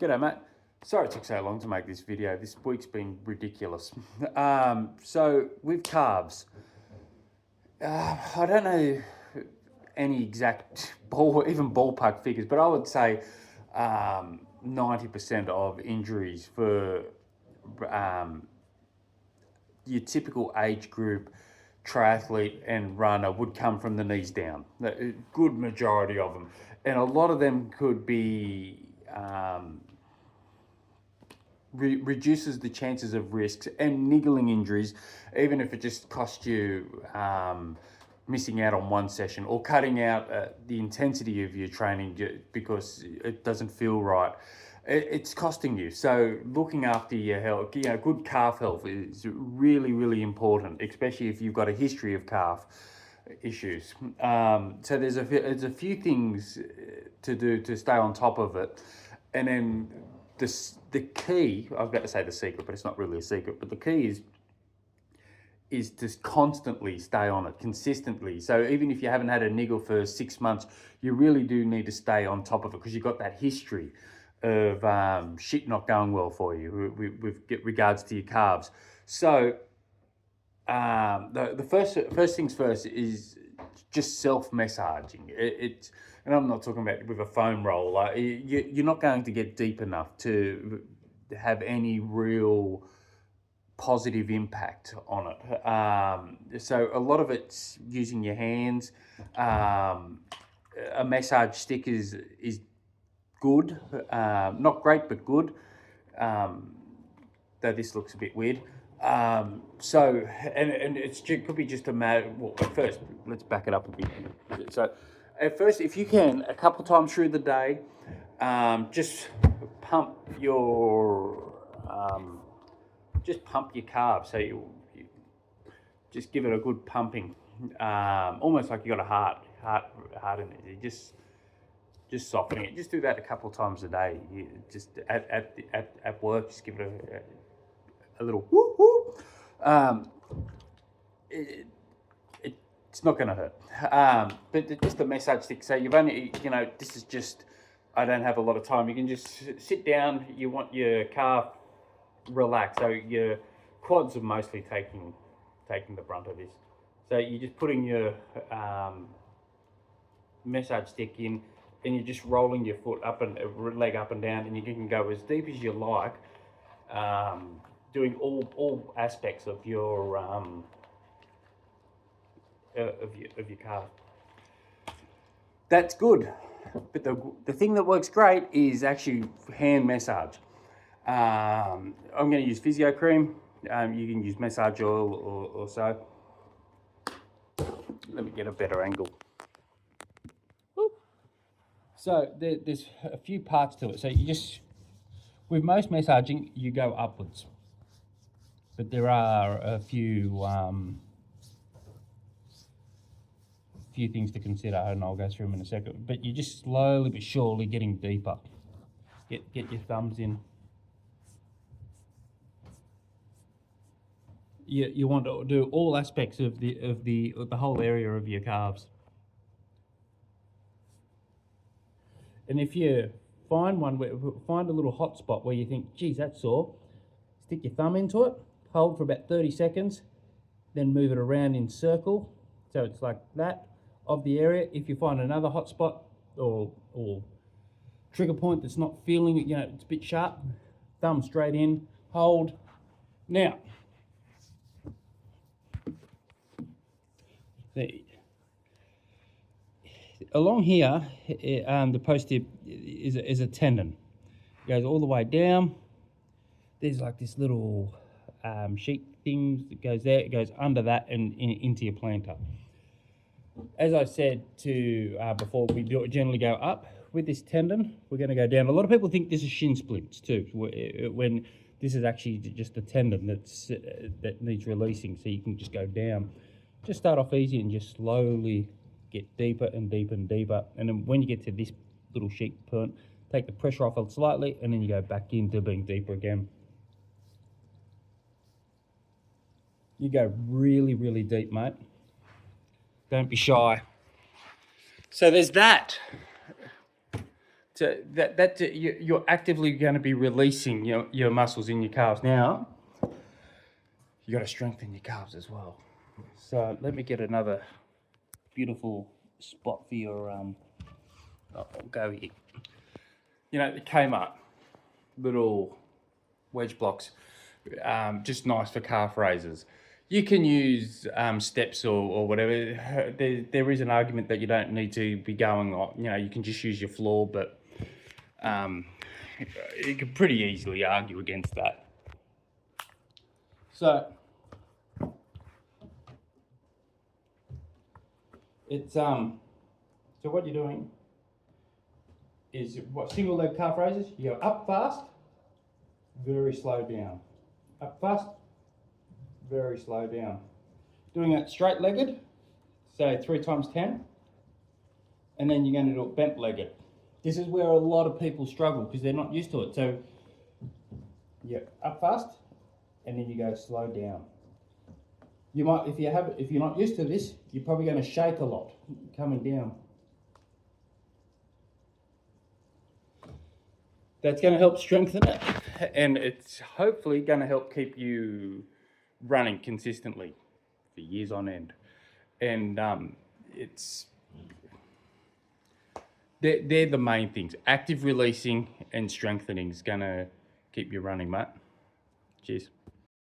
G'day, mate. Sorry it took so long to make this video. This week's been ridiculous. So with calves, I don't know any exact even ballpark figures, but I would say 90% of injuries for your typical age group triathlete and runner would come from the knees down. A good majority of them, and a lot of them could be reduces the chances of risks and niggling injuries, even if it just costs you missing out on one session or cutting out the intensity of your training because it doesn't feel right. It's costing you. So looking after your health, good calf health is really, really important, especially if you've got a history of calf issues. So there's a few things to do to stay on top of it, and then the key. I was about to say the secret, but it's not really a secret. But the key is to constantly stay on it consistently. So even if you haven't had a niggle for 6 months, you really do need to stay on top of it because you've got that history of shit not going well for you with regards to your calves. So the first things first is just self massaging. And I'm not talking about with a foam roll. Like you're not going to get deep enough to have any real positive impact on it. So a lot of it's using your hands. A massage stick is good, not great but good. Though this looks a bit weird. So it could be just a matter. Well, at first, let's back it up a bit. So, at first, if you can, a couple times through the day, just pump your calves. So you just give it a good pumping, almost like you got a heart in it. You just softening it. Just do that a couple of times a day. You just at work, just give it a little whoop whoop. It's not going to hurt. But just a massage stick. So you've only, this is just, I don't have a lot of time. You can just sit down. You want your calf relaxed. So your quads are mostly taking the brunt of this. So you're just putting your massage stick in, and you're just rolling your foot up and leg up and down, and you can go as deep as you like, doing all aspects of your calf. That's good, but the thing that works great is actually hand massage. I'm going to use physio cream. You can use massage oil or so. Let me get a better angle. So there's a few parts to it. So with most massaging, you go upwards. But there are a few things to consider, and I'll go through them in a second. But you're just slowly but surely getting deeper. Get your thumbs in. You want to do all aspects of the whole area of your calves. And if you find a little hot spot where you think, geez, that's sore, stick your thumb into it, hold for about 30 seconds, then move it around in circle, so it's like that, of the area. If you find another hot spot or trigger point that's not feeling it, it's a bit sharp, thumb straight in, hold. Now, along here, the posterior is a tendon. It goes all the way down. There's like this little sheet thing that goes there. It goes under that and into your plantar. As I said before, we generally go up with this tendon. We're going to go down. A lot of people think this is shin splints too, when this is actually just a tendon that needs releasing. So you can just go down. Just start off easy and just slowly get deeper and deeper and deeper. And then when you get to this little sheet point, take the pressure off it slightly, and then you go back into being deeper again. You go really, really deep, mate. Don't be shy. So there's that. So you're actively going to be releasing your muscles in your calves. Now, you got to strengthen your calves as well. So let me get another beautiful spot for your I'll go here. You know, the Kmart little wedge blocks, just nice for calf raises. You can use steps or whatever. There is an argument that you don't need to be going on. You know, you can just use your floor, but you can pretty easily argue against that. So it's so what you're doing is what single leg calf raises. You go up fast, very slow down. Up fast, very slow down. Doing that straight legged, say 3 times 10, and then you're going to do it bent legged. This is where a lot of people struggle because they're not used to it. So yeah, up fast, and then you go slow down. You might, if you're not used to this, you're probably going to shake a lot coming down. That's going to help strengthen it, and it's hopefully going to help keep you running consistently for years on end. And they're the main things. Active releasing and strengthening is going to keep you running, mate. Cheers.